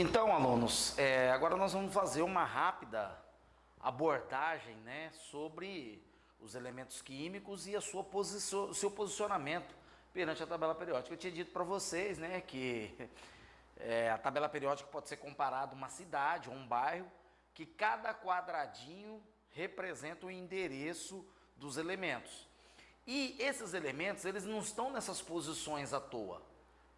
Então, alunos, agora nós vamos fazer uma rápida abordagem, né, sobre os elementos químicos e a sua o seu posicionamento perante a tabela periódica. Eu tinha dito para vocês, né, que a tabela periódica pode ser comparada a uma cidade ou um bairro, que cada quadradinho representa o endereço dos elementos. E esses elementos, eles não estão nessas posições à toa.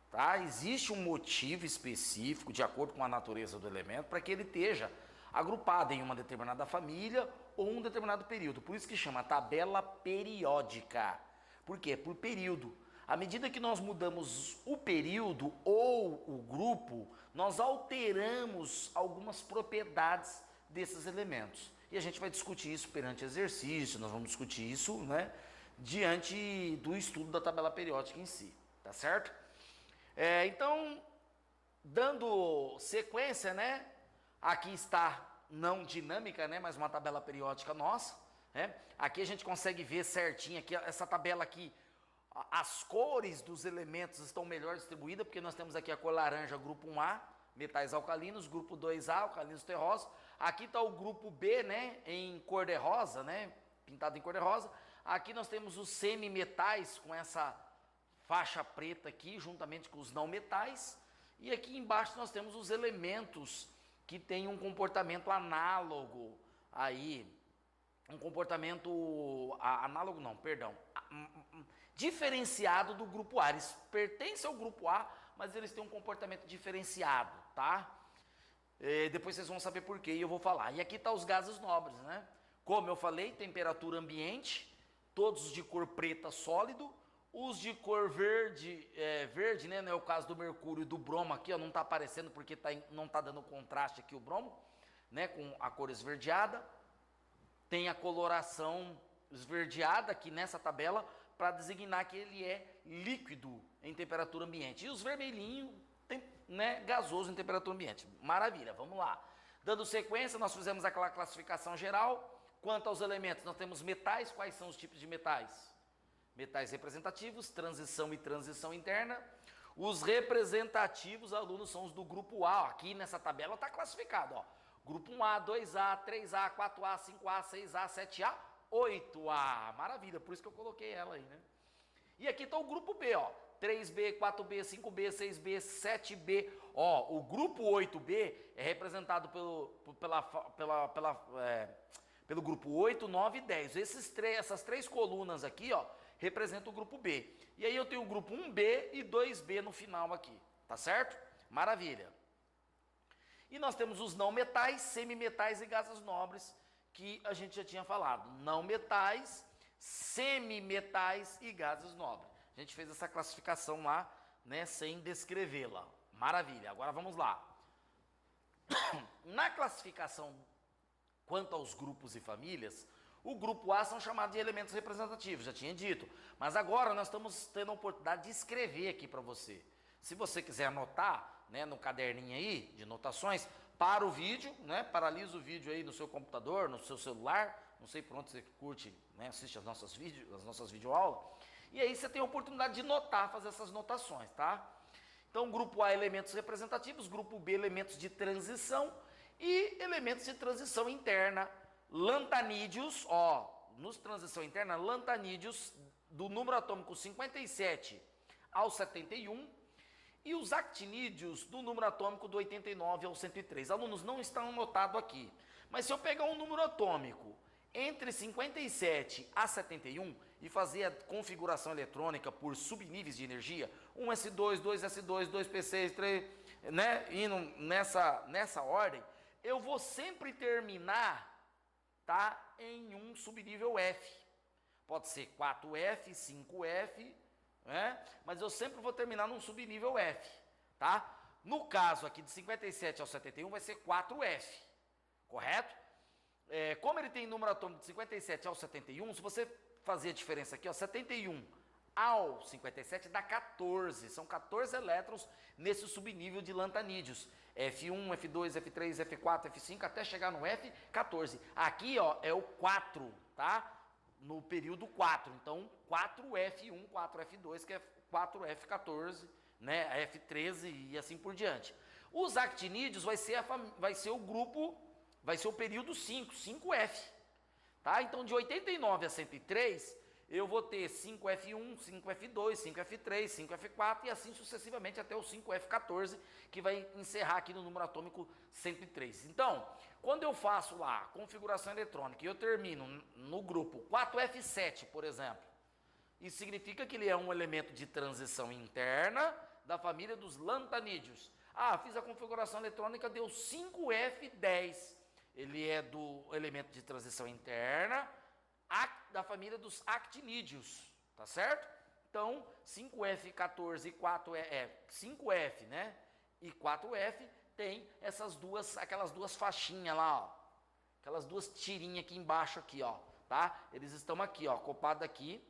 Tá? Existe um motivo específico, de acordo com a natureza do elemento, para que ele esteja agrupado em uma determinada família ou um determinado período. Por isso que chama tabela periódica. Por quê? Por período. À medida que nós mudamos o período ou o grupo, nós alteramos algumas propriedades desses elementos. E a gente vai discutir isso perante exercício, nós vamos discutir isso, né, diante do estudo da tabela periódica em si. Tá certo? Então, dando sequência, né? Aqui está não dinâmica, né? Mas uma tabela periódica nossa, né? Aqui a gente consegue ver certinho aqui, essa tabela aqui, as cores dos elementos estão melhor distribuídas, porque nós temos aqui a cor laranja, grupo 1A, metais alcalinos, grupo 2A, alcalinos terrosos. Aqui está o grupo B, né? Em cor de rosa, né? Pintado em cor de rosa. Aqui nós temos os semimetais com essa faixa preta aqui, juntamente com os não metais, e aqui embaixo nós temos os elementos que têm um comportamento análogo aí, um comportamento análogo não, perdão, diferenciado do grupo A. Eles pertencem ao grupo A, mas eles têm um comportamento diferenciado, tá? Depois vocês vão saber por quê e eu vou falar. E aqui tá os gases nobres, né? Como eu falei, temperatura ambiente, todos de cor preta sólido. Os de cor verde, né, não é o caso do mercúrio e do bromo aqui, ó, não está aparecendo porque não está dando contraste aqui o bromo, né, com a cor esverdeada. Tem a coloração esverdeada aqui nessa tabela para designar que ele é líquido em temperatura ambiente. E os vermelhinhos, né, gasoso em temperatura ambiente. Maravilha, vamos lá. Dando sequência, nós fizemos aquela classificação geral. Quanto aos elementos, nós temos metais. Quais são os tipos de metais? Metais representativos, transição e transição interna. Os representativos, alunos, são os do grupo A. Aqui nessa tabela está classificado, ó. Grupo 1A, 2A, 3A, 4A, 5A, 6A, 7A, 8A. Maravilha, por isso que eu coloquei ela aí, né? E aqui está o grupo B, ó. 3B, 4B, 5B, 6B, 7B. Ó, o grupo 8B é representado pelo grupo 8, 9 e 10. Essas três colunas aqui, ó, representa o grupo B. E aí eu tenho o grupo 1B e 2B no final aqui, tá certo? Maravilha. E nós temos os não metais, semimetais e gases nobres, que a gente já tinha falado. Não metais, semimetais e gases nobres. A gente fez essa classificação lá, né, sem descrevê-la. Maravilha. Agora vamos lá. Na classificação quanto aos grupos e famílias, o grupo A são chamados de elementos representativos, já tinha dito. Mas agora nós estamos tendo a oportunidade de escrever aqui para você. Se você quiser anotar, né, no caderninho aí de anotações, para o vídeo, né, paralisa o vídeo aí no seu computador, no seu celular, não sei por onde você curte, né, assiste as nossas videoaulas, e aí você tem a oportunidade de notar, fazer essas notações, tá? Então, grupo A, elementos representativos, grupo B, elementos de transição e elementos de transição interna. Lantanídeos, ó, nos transição interna, lantanídeos do número atômico 57 ao 71 e os actinídeos do número atômico do 89 ao 103. Alunos, não estão anotados aqui, mas se eu pegar um número atômico entre 57 a 71 e fazer a configuração eletrônica por subníveis de energia, 1s2, 2s2, 2p6, 3, né, indo nessa ordem, eu vou sempre terminar, tá, em um subnível F. Pode ser 4F, 5F, né? Mas eu sempre vou terminar num subnível F, tá? No caso aqui de 57 ao 71 vai ser 4F, correto? Como ele tem número atômico de 57 ao 71, se você fazer a diferença aqui, ó, 71 ao 57 dá 14, são 14 elétrons nesse subnível de lantanídeos, F1, F2, F3, F4, F5, até chegar no F14. Aqui, ó, é o 4, tá? No período 4, então 4F1, 4F2, que é 4F14, né, F13 e assim por diante. Os actinídeos vai ser o grupo, vai ser o período 5, 5F. Tá? Então, de 89 a 103, eu vou ter 5F1, 5F2, 5F3, 5F4 e assim sucessivamente até o 5F14, que vai encerrar aqui no número atômico 103. Então, quando eu faço lá a configuração eletrônica e eu termino no grupo 4F7, por exemplo, isso significa que ele é um elemento de transição interna da família dos lantanídeos. Ah, fiz a configuração eletrônica, deu 5F10. Ele é do elemento de transição interna da família dos actinídeos, tá certo? Então, 5F14 e 5F, né? E 4F tem aquelas duas faixinhas lá, ó. Aquelas duas tirinhas aqui embaixo aqui, ó, tá? Eles estão aqui, ó, acoplados aqui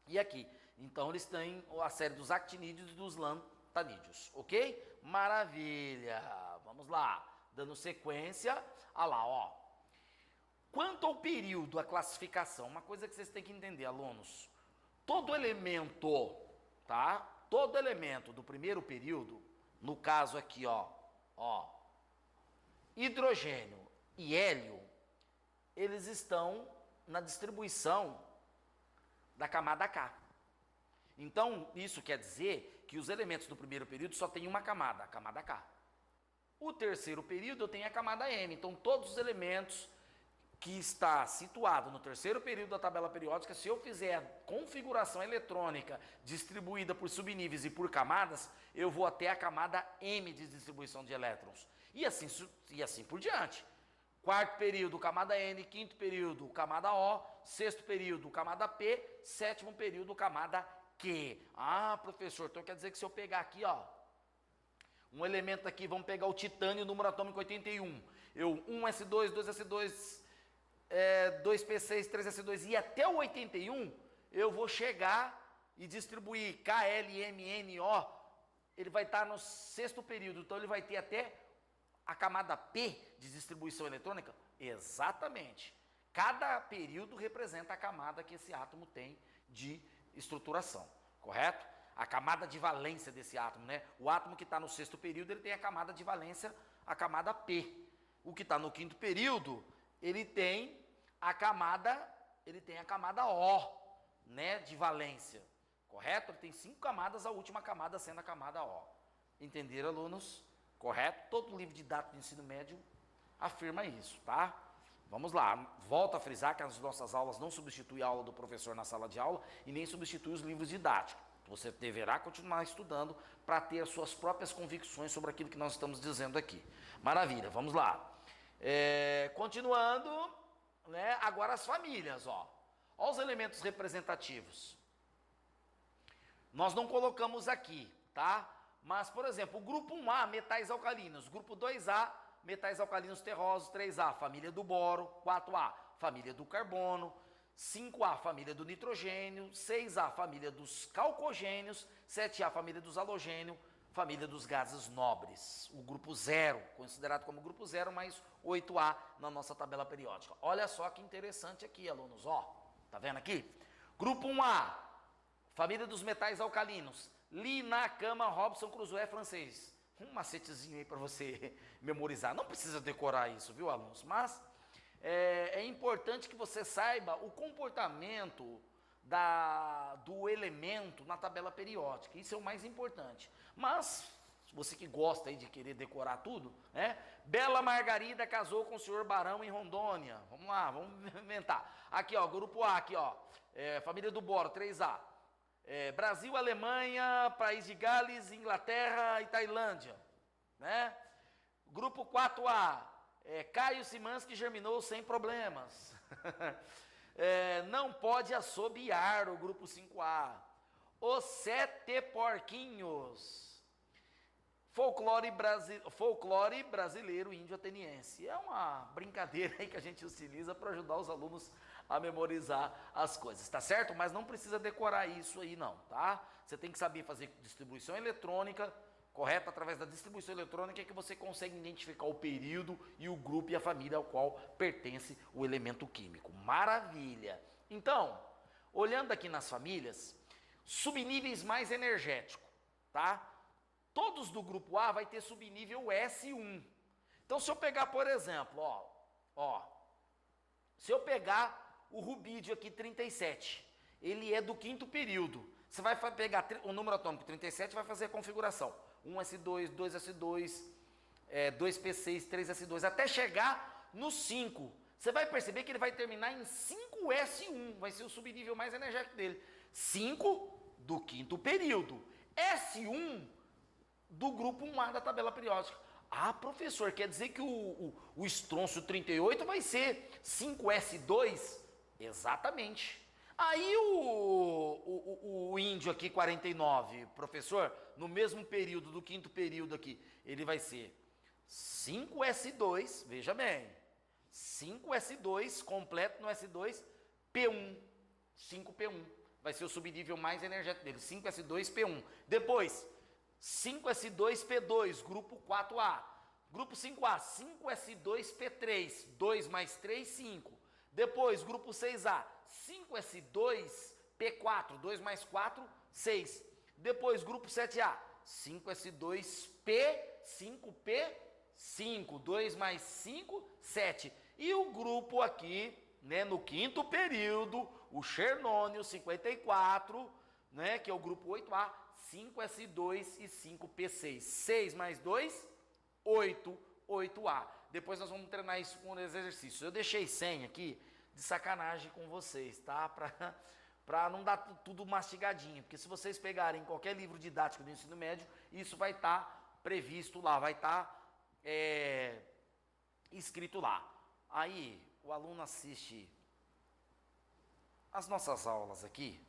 e aqui. Então, eles têm a série dos actinídeos e dos lantanídeos, ok? Maravilha! Vamos lá, dando sequência. Olha lá, ó. Quanto ao período, a classificação, uma coisa que vocês têm que entender, alunos. Todo elemento, tá? Todo elemento do primeiro período, no caso aqui, ó, hidrogênio e hélio, eles estão na distribuição da camada K. Então, isso quer dizer que os elementos do primeiro período só tem uma camada, a camada K. O terceiro período eu tenho a camada M. Então, todos os elementos que está situado no terceiro período da tabela periódica, se eu fizer a configuração eletrônica distribuída por subníveis e por camadas, eu vou até a camada M de distribuição de elétrons. E assim por diante. Quarto período, camada N. Quinto período, camada O. Sexto período, camada P. Sétimo período, camada Q. Ah, professor, então quer dizer que se eu pegar aqui, ó, um elemento aqui, vamos pegar o titânio, número atômico 81. 1s2, 2s2, 2p6, 3s2 e até o 81, eu vou chegar e distribuir KLMNO. Ele vai estar no sexto período, então ele vai ter até a camada P de distribuição eletrônica. Exatamente. Cada período representa a camada que esse átomo tem de estruturação, correto? A camada de valência desse átomo, né? O átomo que está no sexto período, ele tem a camada de valência, a camada P. O que está no quinto período, ele tem a camada O, né? De valência, correto? Ele tem 5 camadas, a última camada sendo a camada O. Entenderam, alunos? Correto? Todo livro didático de ensino médio afirma isso, tá? Vamos lá, volto a frisar que as nossas aulas não substituem a aula do professor na sala de aula e nem substituem os livros didáticos. Você deverá continuar estudando para ter as suas próprias convicções sobre aquilo que nós estamos dizendo aqui. Maravilha, vamos lá. Continuando, né, agora as famílias, ó. Ó os elementos representativos. Nós não colocamos aqui, tá? Mas, por exemplo, o grupo 1A, metais alcalinos. Grupo 2A, metais alcalinos terrosos. 3A, família do boro. 4A, família do carbono. 5A, família do nitrogênio. 6A, família dos calcogênios. 7A, família dos halogênios. Família dos gases nobres. O grupo 0, considerado como grupo 0, mais 8A na nossa tabela periódica. Olha só que interessante aqui, alunos, ó. Tá vendo aqui? Grupo 1A, família dos metais alcalinos. Linacama, Robson Crusoe, francês. Um macetezinho aí para você memorizar. Não precisa decorar isso, viu, alunos? Mas é importante que você saiba o comportamento do elemento na tabela periódica. Isso é o mais importante. Mas, você que gosta aí de querer decorar tudo, né? Bela Margarida casou com o senhor Barão em Rondônia. Vamos lá, vamos inventar. Aqui, ó, grupo A, aqui, ó. Família do boro, 3A. Brasil, Alemanha, País de Gales, Inglaterra e Tailândia, né? Grupo 4A, Caio Simanski germinou sem problemas. Não pode assobiar, o grupo 5A. Os 7 porquinhos. Folclore brasileiro índio ateniense. É uma brincadeira aí que a gente utiliza para ajudar os alunos a memorizar as coisas, tá certo? Mas não precisa decorar isso aí não, tá? Você tem que saber fazer distribuição eletrônica, correto? Através da distribuição eletrônica é que você consegue identificar o período e o grupo e a família ao qual pertence o elemento químico. Maravilha! Então, olhando aqui nas famílias, subníveis mais energéticos, tá? todos do grupo A vai ter subnível S1. Então, se eu pegar, por exemplo, se eu pegar o rubídio aqui, 37, ele é do quinto período. Você vai pegar o número atômico 37 e vai fazer a configuração. 1s2, 2s2, 2p6, 3s2, até chegar no 5. Você vai perceber que ele vai terminar em 5s1, vai ser o subnível mais energético dele. 5 do quinto período. S1 do grupo 1A da tabela periódica. Ah, professor, quer dizer que o estrôncio 38 vai ser 5s2? Exatamente. Aí o índio aqui, 49, professor, no mesmo período do quinto período aqui, ele vai ser 5s2, veja bem, 5s2 completo no S2, P1, 5p1, vai ser o subnível mais energético dele, 5s2, P1. Depois, 5s2, grupo 4A. Grupo 5A, 5s2, 2 mais 3, 5. Depois, grupo 6A, 5s2, 2 mais 4, 6. Depois, grupo 7A, 5s2, 5p, 2 mais 5, 7. E o grupo aqui, né, no quinto período, o Chernônio 54, né, que é o grupo 8A, 5s2 e 5p6. 6 mais 2, 8, 8A. Depois nós vamos treinar isso com os exercícios. Eu deixei 100 aqui de sacanagem com vocês, tá? Para não dar tudo mastigadinho. Porque se vocês pegarem qualquer livro didático do ensino médio, isso vai estar previsto lá, vai estar escrito lá. Aí o aluno assiste as nossas aulas aqui,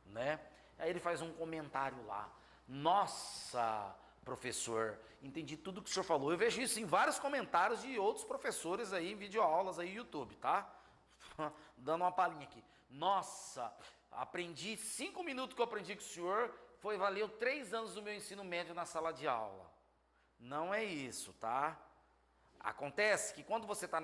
né? Aí ele faz um comentário lá. Nossa, professor, entendi tudo que o senhor falou. Eu vejo isso em vários comentários de outros professores aí, em videoaulas aí no YouTube, tá? Dando uma palhinha aqui. Nossa, aprendi 5 minutos que eu aprendi com o senhor, valeu 3 anos do meu ensino médio na sala de aula. Não é isso, tá? Acontece que quando você está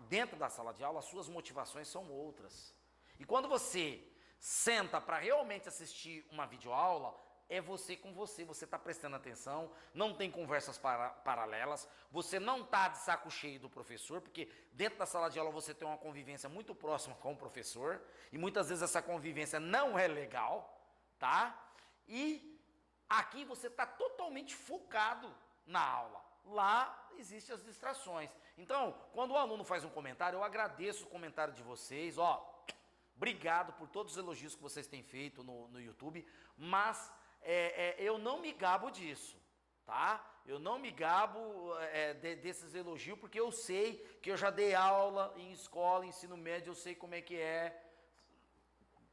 dentro da sala de aula, as suas motivações são outras. E quando você senta para realmente assistir uma videoaula, é você com você está prestando atenção, não tem conversas paralelas, você não está de saco cheio do professor, porque dentro da sala de aula você tem uma convivência muito próxima com o professor, e muitas vezes essa convivência não é legal, tá? E aqui você está totalmente focado na aula. Lá existem as distrações. Então, quando o aluno faz um comentário, eu agradeço o comentário de vocês, obrigado por todos os elogios que vocês têm feito no YouTube, mas eu não me gabo disso, tá? Eu não me gabo desses elogios, porque eu sei que eu já dei aula em escola, ensino médio, eu sei como é que é.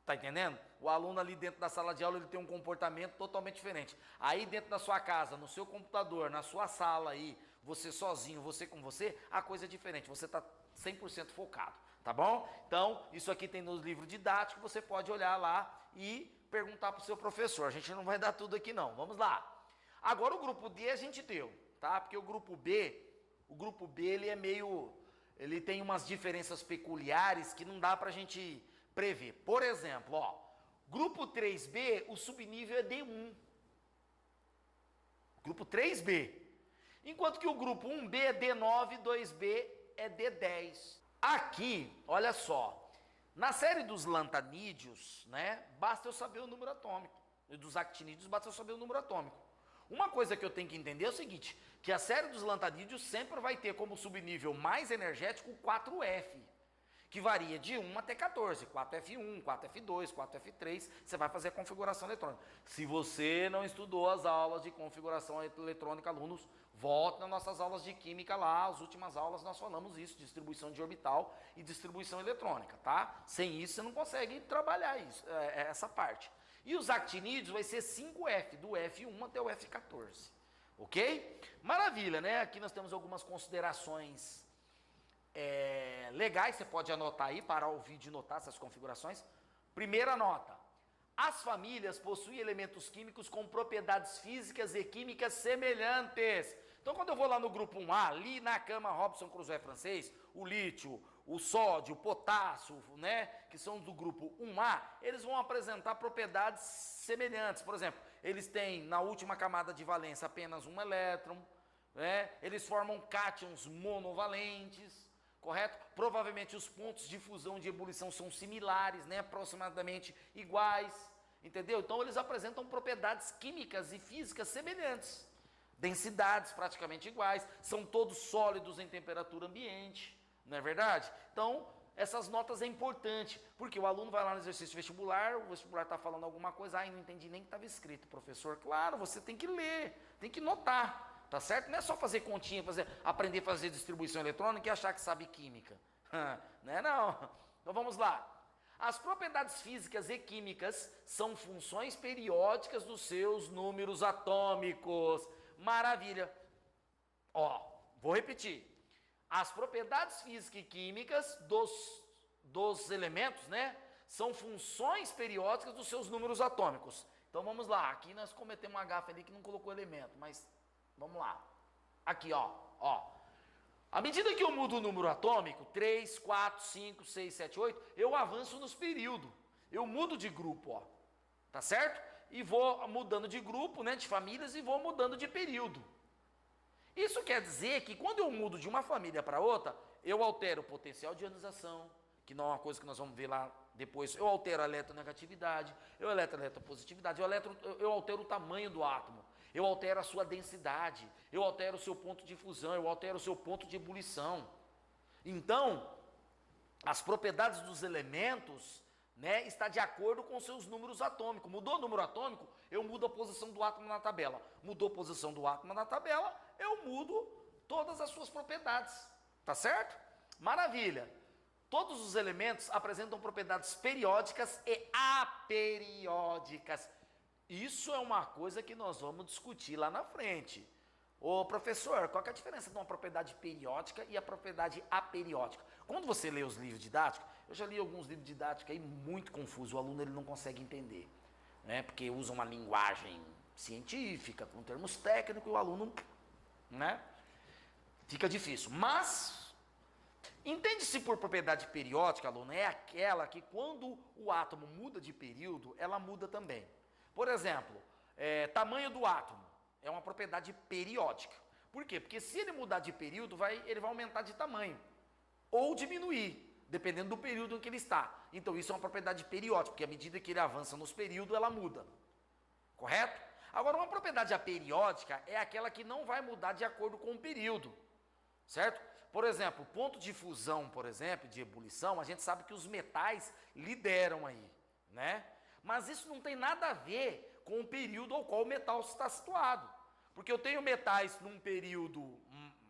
Tá entendendo? O aluno ali dentro da sala de aula, ele tem um comportamento totalmente diferente. Aí dentro da sua casa, no seu computador, na sua sala aí, você sozinho, você com você, a coisa é diferente. Você está 100% focado, tá bom? Então, isso aqui tem no livro didático, você pode olhar lá e perguntar para o seu professor. A gente não vai dar tudo aqui não. Vamos lá. Agora o grupo D a gente deu, tá? Porque o grupo B ele tem umas diferenças peculiares que não dá pra gente prever. Por exemplo, grupo 3B, o subnível é D1. Grupo 3B. Enquanto que o grupo 1B é D9, 2B é D10. Aqui, olha só, na série dos lantanídeos, né, basta eu saber o número atômico. E dos actinídeos, basta eu saber o número atômico. Uma coisa que eu tenho que entender é o seguinte, que a série dos lantanídeos sempre vai ter como subnível mais energético o 4F, que varia de 1 até 14, 4F1, 4F2, 4F3, você vai fazer a configuração eletrônica. Se você não estudou as aulas de configuração eletrônica, alunos, volte nas nossas aulas de química lá, as últimas aulas nós falamos isso, distribuição de orbital e distribuição eletrônica, tá? Sem isso você não consegue trabalhar isso, essa parte. E os actinídeos vai ser 5F, do F1 até o F14, ok? Maravilha, né? Aqui nós temos algumas considerações legais, você pode anotar aí, parar o vídeo e notar essas configurações. Primeira nota, as famílias possuem elementos químicos com propriedades físicas e químicas semelhantes. Então quando eu vou lá no grupo 1A, ali na cama Robson Crusoe francês, o lítio, o sódio, o potássio, né, que são do grupo 1A, eles vão apresentar propriedades semelhantes. Por exemplo, eles têm na última camada de valência apenas um elétron, né, eles formam cátions monovalentes, correto? Provavelmente os pontos de fusão e de ebulição são similares, né, aproximadamente iguais, entendeu? Então eles apresentam propriedades químicas e físicas semelhantes, densidades praticamente iguais, são todos sólidos em temperatura ambiente. Não é verdade? Então, essas notas é importante, porque o aluno vai lá no exercício vestibular, o vestibular está falando alguma coisa, não entendi nem o que estava escrito, professor. Claro, você tem que ler, tem que notar, tá certo? Não é só fazer continha, aprender a fazer distribuição eletrônica e achar que sabe química. Não é não. Então vamos lá. As propriedades físicas e químicas são funções periódicas dos seus números atômicos. Maravilha. Ó, vou repetir. As propriedades físicas e químicas dos elementos, né, são funções periódicas dos seus números atômicos. Então vamos lá, aqui nós cometemos uma gafe ali que não colocou elemento, mas vamos lá. Aqui, ó. À medida que eu mudo o número atômico, 3, 4, 5, 6, 7, 8, eu avanço nos períodos. Eu mudo de grupo, ó. Tá certo? E vou mudando de grupo, né, de famílias, e vou mudando de período. Isso quer dizer que quando eu mudo de uma família para outra, eu altero o potencial de ionização, que não é uma coisa que nós vamos ver lá depois, eu altero a eletronegatividade, eu altero a eletropositividade, eu altero o tamanho do átomo, eu altero a sua densidade, eu altero o seu ponto de fusão, eu altero o seu ponto de ebulição. Então, as propriedades dos elementos, né, está de acordo com seus números atômicos. Mudou o número atômico, eu mudo a posição do átomo na tabela. Mudou a posição do átomo na tabela, eu mudo todas as suas propriedades. Tá certo? Maravilha. Todos os elementos apresentam propriedades periódicas e aperiódicas. Isso é uma coisa que nós vamos discutir lá na frente. Ô professor, qual que é a diferença de uma propriedade periódica e a propriedade aperiódica? Quando você lê os livros didáticos, eu já li alguns livros didáticos aí muito confusos, o aluno ele não consegue entender, né? Porque usa uma linguagem científica, com termos técnicos, e o aluno, né, fica difícil. Mas, entende-se por propriedade periódica, aluno, é aquela que quando o átomo muda de período, ela muda também. Por exemplo, tamanho do átomo é uma propriedade periódica. Por quê? Porque se ele mudar de período, ele vai aumentar de tamanho ou diminuir, dependendo do período em que ele está. Então isso é uma propriedade periódica, porque à medida que ele avança nos períodos, ela muda. Correto? Agora, uma propriedade aperiódica é aquela que não vai mudar de acordo com o período. Certo? Por exemplo, ponto de fusão, por exemplo, de ebulição, a gente sabe que os metais lideram aí, né? Mas isso não tem nada a ver com o período ao qual o metal está situado. Porque eu tenho metais num período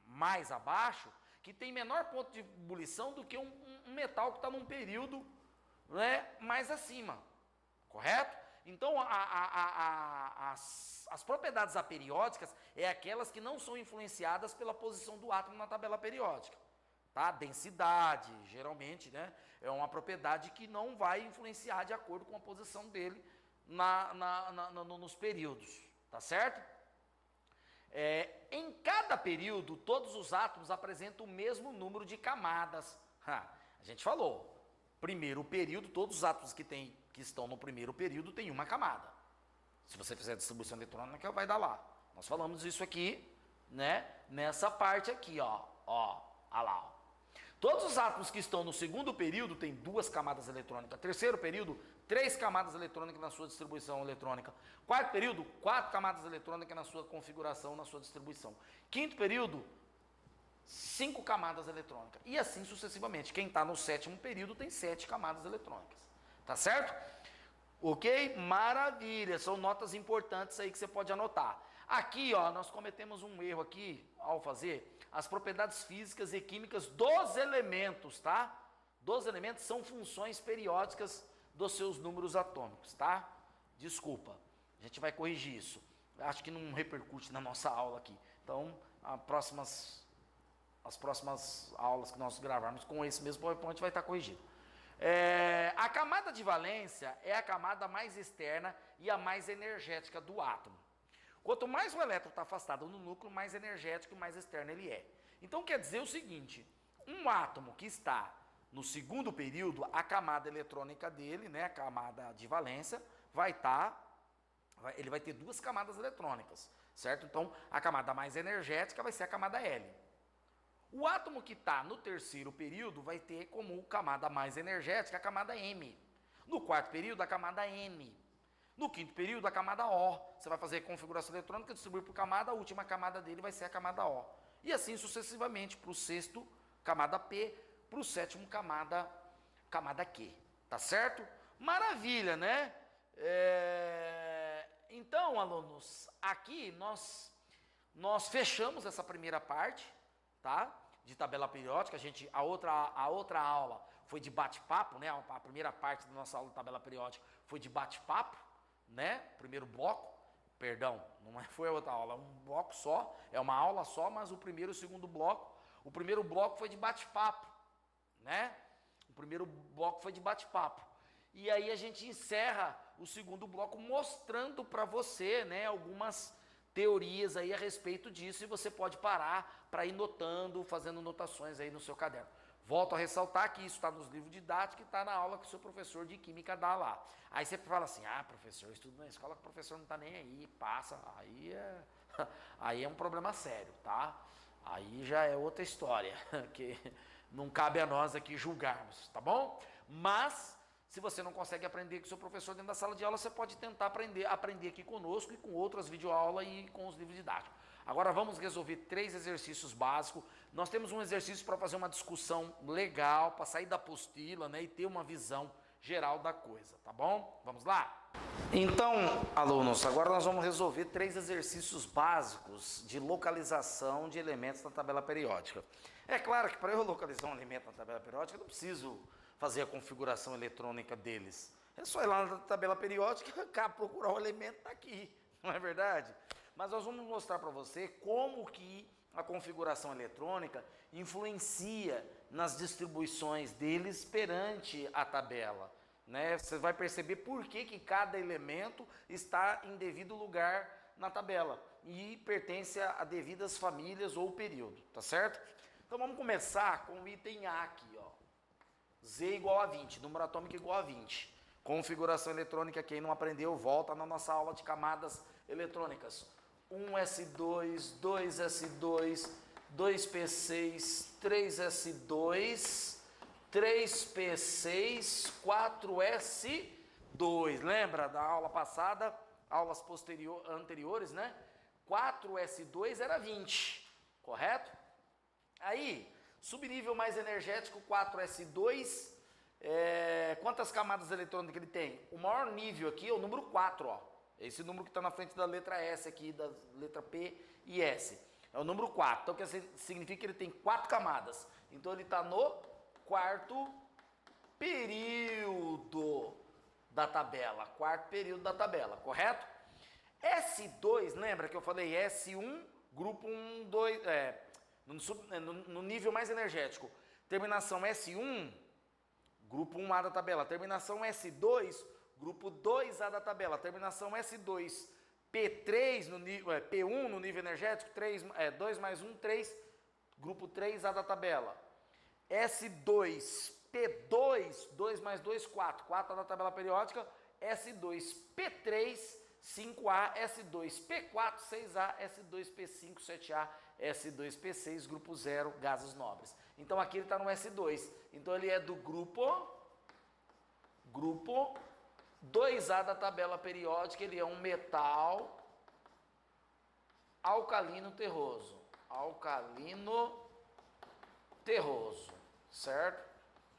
mais abaixo, que tem menor ponto de ebulição do que um metal que está num período, né, mais acima. Correto? Então, as propriedades aperiódicas é aquelas que não são influenciadas pela posição do átomo na tabela periódica. Tá? Densidade, geralmente, né, é uma propriedade que não vai influenciar de acordo com a posição dele nos períodos. Tá certo? Em cada período, todos os átomos apresentam o mesmo número de camadas. A gente falou, primeiro período, todos os átomos que estão no primeiro período têm uma camada. Se você fizer distribuição eletrônica, vai dar lá. Nós falamos isso aqui, né, nessa parte aqui, ó lá, ó. Todos os átomos que estão no segundo período têm 2 camadas eletrônicas. Terceiro período, 3 camadas eletrônicas na sua distribuição eletrônica. Quarto período, 4 camadas eletrônicas na sua configuração, na sua distribuição. Quinto período, 5 camadas eletrônicas. E assim sucessivamente. Quem está no sétimo período tem 7 camadas eletrônicas. Tá certo? Ok? Maravilha. São notas importantes aí que você pode anotar. Aqui, ó, nós cometemos um erro aqui ao fazer as propriedades físicas e químicas dos elementos, tá? Dos elementos são funções periódicas dos seus números atômicos, tá? Desculpa, a gente vai corrigir isso. Acho que não repercute na nossa aula aqui. Então, as próximas aulas que nós gravarmos com esse mesmo PowerPoint vai estar corrigido. A camada de valência é a camada mais externa e a mais energética do átomo. Quanto mais o elétron está afastado no núcleo, mais energético e mais externo ele é. Então quer dizer o seguinte, um átomo que está no segundo período, a camada eletrônica dele, né, a camada de valência, ele vai ter duas camadas eletrônicas, certo? Então, a camada mais energética vai ser a camada L. O átomo que está no terceiro período vai ter como camada mais energética a camada M. No quarto período, a camada N. No quinto período, a camada O. Você vai fazer a configuração eletrônica, distribuir por camada, a última camada dele vai ser a camada O. E assim sucessivamente, para o sexto, camada P, para o sétimo, camada Q. Tá certo? Maravilha, né? Então, alunos, aqui nós fechamos essa primeira parte, tá? De tabela periódica. A outra aula foi de bate-papo, né? A primeira parte da nossa aula de tabela periódica foi de bate-papo, né? Primeiro bloco, perdão, não foi a outra aula, é um bloco só, é uma aula só, mas o primeiro e o segundo bloco, o primeiro bloco foi de bate-papo, né? O primeiro bloco foi de bate-papo. E aí a gente encerra o segundo bloco mostrando para você, né, algumas teorias aí a respeito disso, e você pode parar para ir notando, fazendo anotações aí no seu caderno. Volto a ressaltar que isso está nos livros didáticos e está na aula que o seu professor de química dá lá. Aí você fala assim, professor, eu estudo na escola que o professor não está nem aí, passa, aí é um problema sério, tá? Aí já é outra história, que não cabe a nós aqui julgarmos, tá bom? Mas, se você não consegue aprender com o seu professor dentro da sala de aula, você pode tentar aprender aqui conosco e com outras videoaulas e com os livros didáticos. Agora vamos resolver 3 exercícios básicos. Nós temos um exercício para fazer uma discussão legal, para sair da apostila, né, e ter uma visão geral da coisa, tá bom? Vamos lá? Então, alunos, agora nós vamos resolver 3 exercícios básicos de localização de elementos na tabela periódica. É claro que para eu localizar um elemento na tabela periódica, eu não preciso fazer a configuração eletrônica deles. É só ir lá na tabela periódica, cá, procurar o elemento, tá aqui, não é verdade? Mas nós vamos mostrar para você como que a configuração eletrônica influencia nas distribuições deles perante a tabela, né? Você vai perceber por que cada elemento está em devido lugar na tabela e pertence a devidas famílias ou período, tá certo? Então vamos começar com o item A aqui, ó. Z igual a 20, número atômico igual a 20. Configuração eletrônica, quem não aprendeu, volta na nossa aula de camadas eletrônicas. 1s2, 2s2, 2p6, 3s2, 3p6, 4s2. Lembra da aula passada, aulas anteriores, né? 4s2 era 20, correto? Aí, subnível mais energético 4s2, quantas camadas eletrônicas ele tem? O maior nível aqui é o número 4, ó. Esse número que está na frente da letra S aqui, da letra P e S. É o número 4. Então, significa que ele tem 4 camadas. Então, ele está no quarto período da tabela. Quarto período da tabela, correto? S2, lembra que eu falei S1, grupo 1, 2, no nível mais energético. Terminação S1, grupo 1A da tabela. Terminação S2, grupo 2A da tabela. Terminação S2, P3 no nível, P1 no nível energético, 2 mais 1, 3, grupo 3A da tabela. S2, P2, 2 mais 2, 4, 4A da tabela periódica. S2, P3, 5A, S2, P4, 6A, S2, P5, 7A, S2, P6, grupo 0, gases nobres. Então aqui ele está no S2. Então ele é do grupo 2A da tabela periódica, ele é um metal alcalino terroso. Alcalino terroso, certo?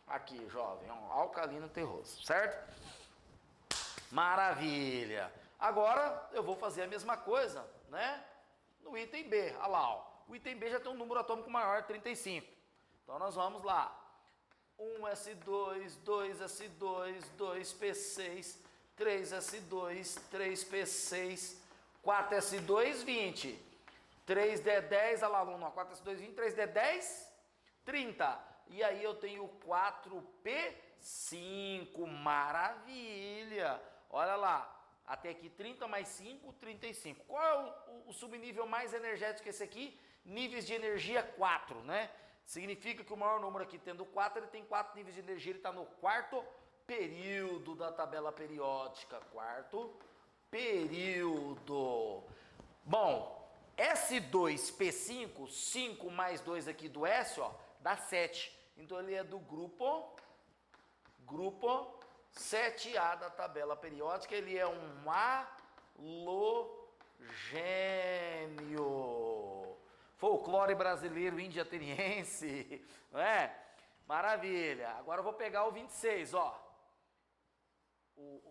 Aqui, jovem, é um alcalino terroso, certo? Maravilha! Agora eu vou fazer a mesma coisa, né? No item B, olha lá, ó. O item B já tem um número atômico maior, 35. Então nós vamos lá. 1s2, 2s2, 2p6, 3s2, 3p6, 4s2, 20. 3d10, olha lá, aluno, 4s2, 20, 3d10, 30. E aí eu tenho 4p5, maravilha. Olha lá, até aqui 30 mais 5, 35. Qual é o subnível mais energético esse aqui? Níveis de energia 4, né? Significa que o maior número aqui, tendo 4, ele tem 4 níveis de energia, ele está no quarto período da tabela periódica. Quarto período. Bom, S2P5, 5 mais 2 aqui do S, ó, dá 7. Então ele é do grupo 7A da tabela periódica, ele é um halogênio. Folclore brasileiro índio-ateniense, não é? Maravilha. Agora eu vou pegar o 26, ó.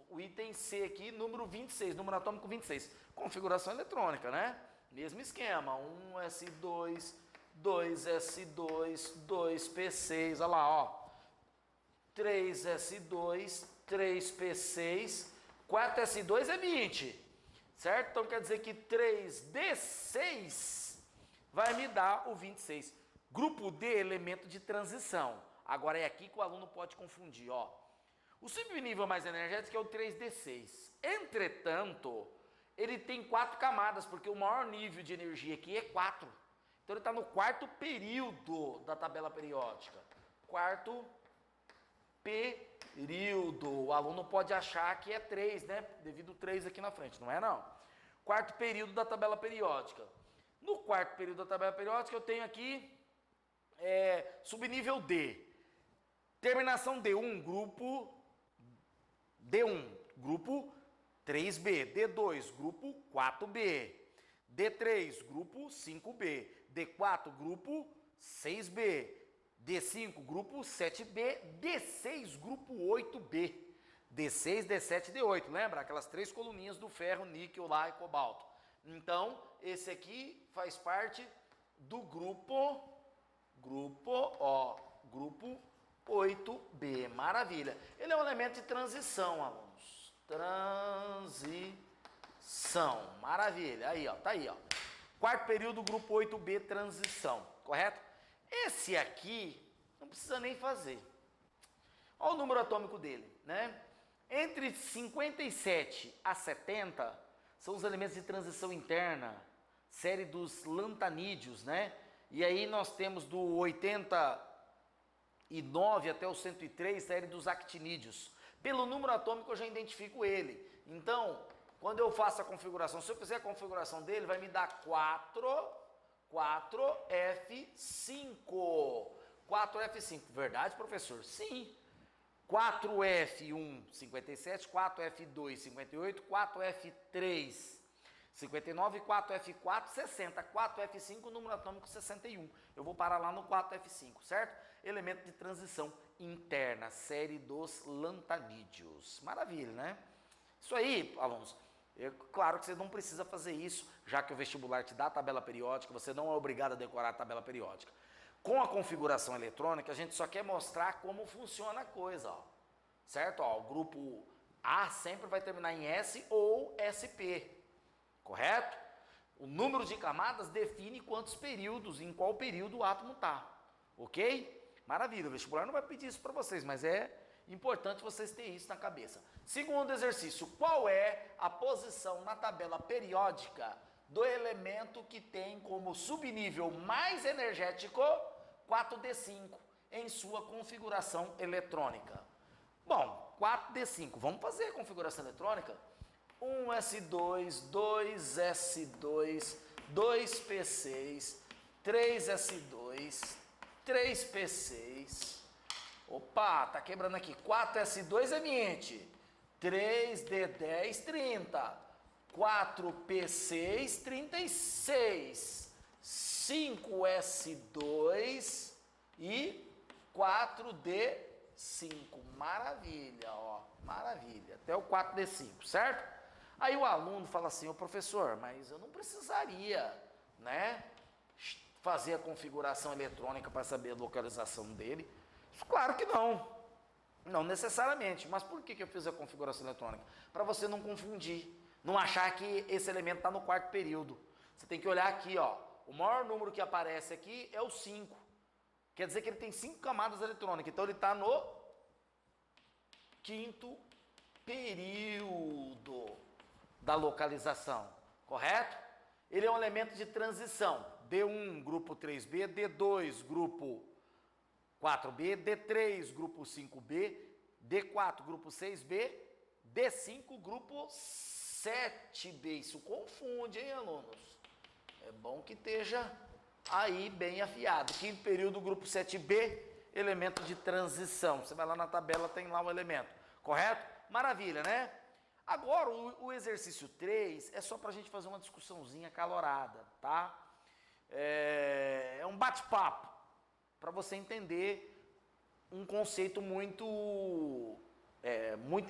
O item C aqui, número 26, número atômico 26. Configuração eletrônica, né? Mesmo esquema, 1s2, 2s2, 2p6, olha lá, ó. 3s2, 3p6, 4s2 é 20, certo? Então quer dizer que 3d6 vai me dar o 26. Grupo D, elemento de transição. Agora é aqui que o aluno pode confundir, ó. O subnível mais energético é o 3d6. Entretanto, ele tem 4 camadas, porque o maior nível de energia aqui é 4. Então ele está no quarto período da tabela periódica. Quarto período. O aluno pode achar que é 3, né? Devido 3 aqui na frente, não é não. Quarto período da tabela periódica. No quarto período da tabela periódica eu tenho aqui subnível D. Terminação D1, grupo D1, grupo 3B. D2, grupo 4B. D3, grupo 5B. D4, grupo 6B. D5, grupo 7B. D6, grupo 8B. D6, D7 e D8. Lembra? Aquelas 3 coluninhas do ferro, níquel lá e cobalto. Então, esse aqui faz parte do grupo 8B. Maravilha. Ele é um elemento de transição, alunos. Transição. Maravilha. Aí, ó. Tá aí, ó. Quarto período, grupo 8B, transição. Correto? Esse aqui, não precisa nem fazer. Olha o número atômico dele, né? Entre 57 a 70, são os elementos de transição interna, série dos lantanídeos, né? E aí nós temos do 89 até o 103, série dos actinídeos. Pelo número atômico eu já identifico ele. Então, quando eu faço a configuração, se eu fizer a configuração dele, vai me dar 4F5. 4F5. Verdade, professor? Sim. 4F1, 57, 4F2, 58, 4F3, 59, 4F4, 60. 4F5, número atômico 61. Eu vou parar lá no 4F5, certo? Elemento de transição interna, série dos lantanídeos. Maravilha, né? Isso aí, alunos, claro que você não precisa fazer isso, já que o vestibular te dá a tabela periódica, você não é obrigado a decorar a tabela periódica. Com a configuração eletrônica, a gente só quer mostrar como funciona a coisa, ó. Certo? Ó, o grupo A sempre vai terminar em S ou SP, correto? O número de camadas define quantos períodos, em qual período o átomo está, ok? Maravilha, o vestibular não vai pedir isso para vocês, mas é importante vocês terem isso na cabeça. Segundo exercício, qual é a posição na tabela periódica do elemento que tem como subnível mais energético 4D5 em sua configuração eletrônica? Bom, 4D5, vamos fazer a configuração eletrônica? 1S2, 2S2, 2P6, 3S2, 3P6. Opa, tá quebrando aqui. 4S2 é 20. 3D10, 30. 4P6, 36, 5S2 e 4D5. Maravilha, ó, maravilha. Até o 4D5, certo? Aí o aluno fala assim, ô professor, mas eu não precisaria, né, fazer a configuração eletrônica para saber a localização dele. Claro que não. Não necessariamente. Mas por que eu fiz a configuração eletrônica? Para você não confundir. Não achar que esse elemento está no quarto período. Você tem que olhar aqui, ó. O maior número que aparece aqui é o 5. Quer dizer que ele tem 5 camadas eletrônicas. Então ele está no quinto período da localização. Correto? Ele é um elemento de transição. D1, grupo 3B, D2, grupo 4B, D3, grupo 5B, D4, grupo 6B, D5, grupo 7B. Isso confunde, hein, alunos? É bom que esteja aí bem afiado. Quinto período, grupo 7B, elemento de transição. Você vai lá na tabela, tem lá um elemento. Correto? Maravilha, né? Agora, o exercício 3 é só para a gente fazer uma discussãozinha acalorada, tá? É um bate-papo, para você entender um conceito muito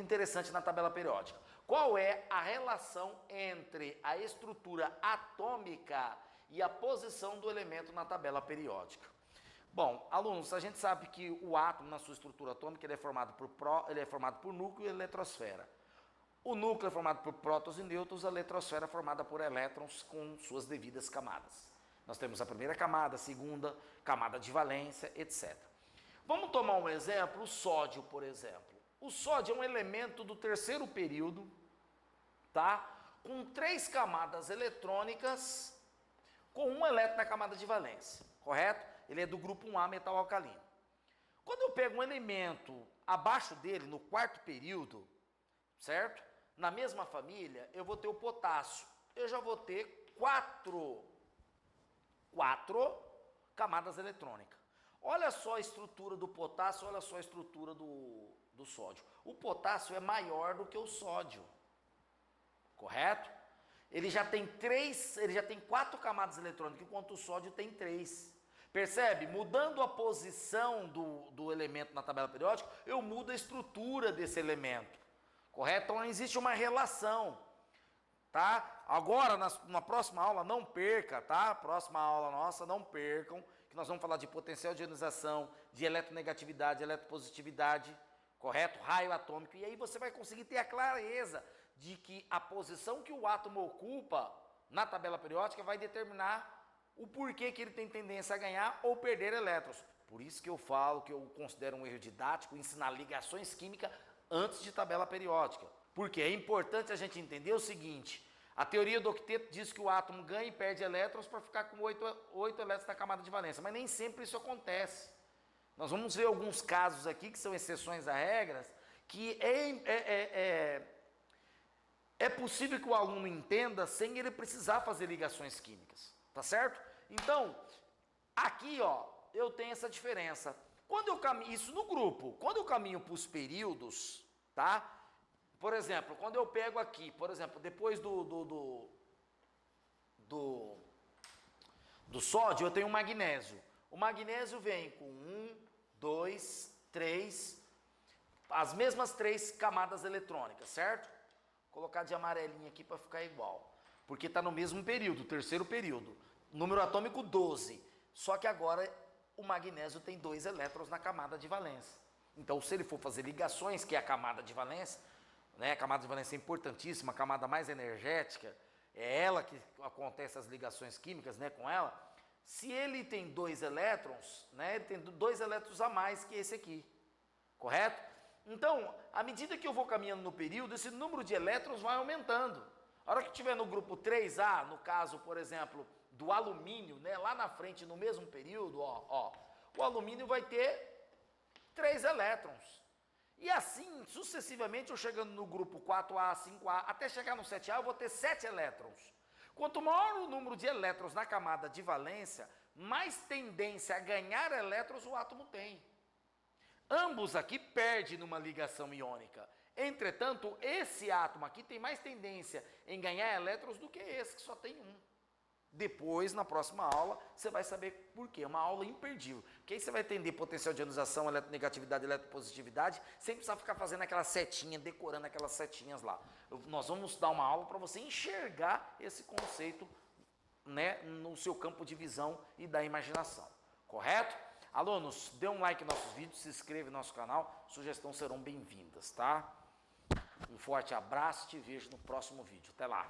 interessante na tabela periódica. Qual é a relação entre a estrutura atômica e a posição do elemento na tabela periódica? Bom, alunos, a gente sabe que o átomo, na sua estrutura atômica, ele é formado por núcleo e eletrosfera. O núcleo é formado por prótons e nêutrons, a eletrosfera é formada por elétrons com suas devidas camadas. Nós temos a primeira camada, a segunda, camada de valência, etc. Vamos tomar um exemplo, o sódio, por exemplo. O sódio é um elemento do terceiro período, tá? Com 3 camadas eletrônicas, com um elétron na camada de valência, correto? Ele é do grupo 1A, metal alcalino. Quando eu pego um elemento abaixo dele, no quarto período, certo? Na mesma família, eu vou ter o potássio. Eu já vou ter 4 camadas eletrônicas. Olha só a estrutura do potássio, olha só a estrutura do sódio. O potássio é maior do que o sódio, correto? Ele já tem 4 camadas eletrônicas, enquanto o sódio tem 3. Percebe? Mudando a posição do elemento na tabela periódica, eu mudo a estrutura desse elemento, correto? Então existe uma relação, tá? Agora, na próxima aula, não perca, tá? Próxima aula nossa, não percam, que nós vamos falar de potencial de ionização, de eletronegatividade, eletropositividade, correto? Raio atômico, e aí você vai conseguir ter a clareza de que a posição que o átomo ocupa na tabela periódica vai determinar o porquê que ele tem tendência a ganhar ou perder elétrons. Por isso que eu falo que eu considero um erro didático ensinar ligações químicas antes de tabela periódica. Porque é importante a gente entender o seguinte: a teoria do octeto diz que o átomo ganha e perde elétrons para ficar com 8 elétrons na camada de valência, mas nem sempre isso acontece. Nós vamos ver alguns casos aqui que são exceções a regras, que é possível que o aluno entenda sem ele precisar fazer ligações químicas, tá certo? Então, aqui, ó, eu tenho essa diferença. Quando eu caminho, isso no grupo, quando eu caminho para os períodos, tá? Por exemplo, quando eu pego aqui, por exemplo, depois do sódio, eu tenho o magnésio. O magnésio vem com 1, 2, 3, as mesmas 3 camadas eletrônicas, certo? Vou colocar de amarelinho aqui para ficar igual, porque está no mesmo período, terceiro período. Número atômico 12, só que agora o magnésio tem 2 elétrons na camada de valência. Então, se ele for fazer ligações, que é a camada de valência, né, a camada de valência é importantíssima, a camada mais energética, é ela que acontece as ligações químicas, né, com ela. Se ele tem 2 elétrons, né, ele tem 2 elétrons a mais que esse aqui, correto? Então, à medida que eu vou caminhando no período, esse número de elétrons vai aumentando. A hora que estiver no grupo 3A, no caso, por exemplo, do alumínio, né, lá na frente, no mesmo período, o alumínio vai ter 3 elétrons. E assim, sucessivamente, eu chegando no grupo 4A, 5A, até chegar no 7A, eu vou ter 7 elétrons. Quanto maior o número de elétrons na camada de valência, mais tendência a ganhar elétrons o átomo tem. Ambos aqui perdem numa ligação iônica. Entretanto, esse átomo aqui tem mais tendência em ganhar elétrons do que esse, que só tem 1. Depois, na próxima aula, você vai saber por quê. É uma aula imperdível. Porque aí você vai entender potencial de ionização, eletronegatividade, eletropositividade, sem precisar ficar fazendo aquela setinha, decorando aquelas setinhas lá. Nós vamos dar uma aula para você enxergar esse conceito, né, no seu campo de visão e da imaginação. Correto? Alunos, dê um like nos nossos vídeos, se inscreva no nosso canal, sugestões serão bem-vindas, tá? Um forte abraço, te vejo no próximo vídeo. Até lá!